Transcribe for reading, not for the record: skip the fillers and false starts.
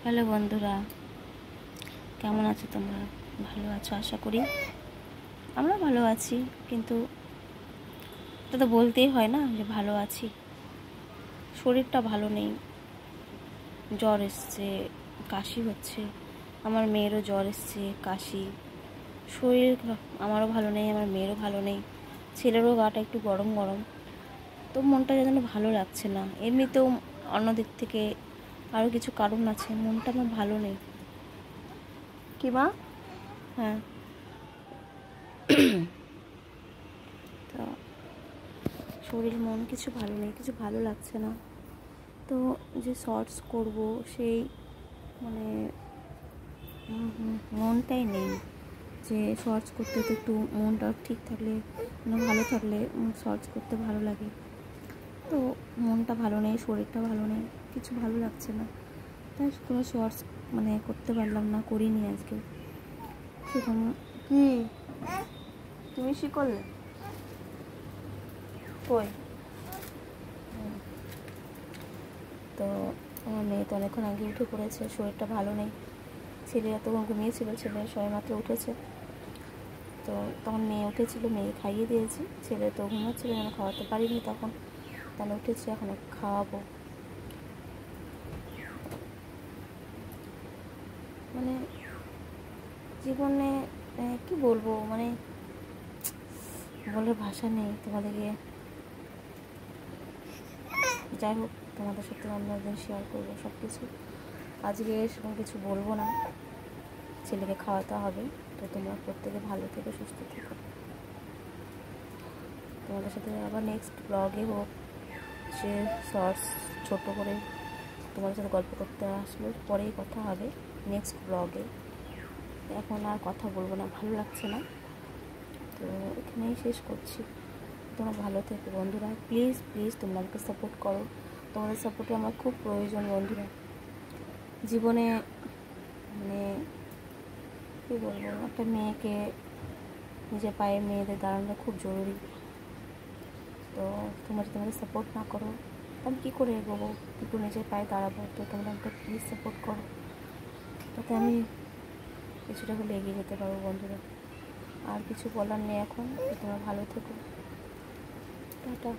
Hello বন্ধুরা, কেমন আছো তোমরা? ভালো আছো আশা করি। আমরা ভালো আছি, কিন্তু এটা তো বলতেই হয় না যে ভালো আছি। শরীরটা ভালো নেই, জ্বর এসছে, কাশি হচ্ছে। আমার মেয়েরও জ্বর এসছে, কাশি। শরীর আমারও ভালো নেই, আমার মেয়েরও ভালো নেই। ছেলেরও গাটা একটু গরম গরম। তো মনটা যেন ভালো লাগছে না। এমনিতেও অন্য দিক থেকে আরও কিছু কারণ আছে, মনটা আমার ভালো নেই। কি মা? হ্যাঁ। তো শরীর মন কিছু ভালো নেই, কিছু ভালো লাগছে না। তো যে শর্টস করব সেই মানে মনটাই নেই। যে শর্টস করতে তো একটু মনটা ঠিক থাকলে, ভালো থাকলে শর্টস করতে ভালো লাগে। তো মনটা ভালো নেই, শরীরটা ভালো নেই, কিছু ভালো লাগছে না, তাই কোনো শর্টস করতে পারলাম না, করিনি আজকে। সেরকম কি তুমি শিখলে কই? তো আমার মেয়ে তো অনেকক্ষণ আগে উঠে পড়েছে, শরীরটা ভালো নেই। ছেলে এতক্ষণ ঘুমিয়েছিল, ছেলে সবাই মাত্র উঠেছে। তো তখন মেয়ে উঠেছিল, মেয়ে খাইয়ে দিয়েছি। ছেলে তো ঘুমাচ্ছিল, যেন খাওয়াতে পারিনি তখন, তাহলে উঠেছি, এখন খাওয়াবো। জীবনে কি বলবো, বলার ভাষা নেই তোমাদেরকে। যাই হোক, তোমাদের সাথে অন্য একদিন শেয়ার করবো সব কিছু। আজকে সেরকম কিছু বলবো না, ছেলেকে খাওয়াতে হবে। তো তোমরা প্রত্যেকে ভালো থেকো, সুস্থ থেকো। তোমাদের সাথে আবার নেক্সট ব্লগে হোক, সে শর্টস ছোট করে তোমাদের সাথে গল্প করতে আসলে পরেই কথা হবে নেক্সট ব্লগে। এখন আর কথা বলবো না, ভালো লাগছে না। তো এখানেই শেষ করছি। তোমরা ভালো থেকো বন্ধুরা, প্লিজ প্লিজ তোমরা আমাকে সাপোর্ট করো। তোমাদের সাপোর্টে আমার খুব প্রয়োজন বন্ধুরা। জীবনে কী বলবো, একটা মেয়েকে নিজের পায়ে মেয়েদের দাঁড়ানো খুব জরুরি। তো তোমরা যদি আমাকে সাপোর্ট না করো, আমি কী করে এগোবো, একটু নিজের পায়ে দাঁড়াবো? তো তোমরা আমাকে প্লিজ সাপোর্ট করো, যাতে আমি কিছুটা হলে এগিয়ে যেতে পারবো বন্ধুরা। আর কিছু বলার নেই এখন। তোমরা ভালো থেকো, টাটা।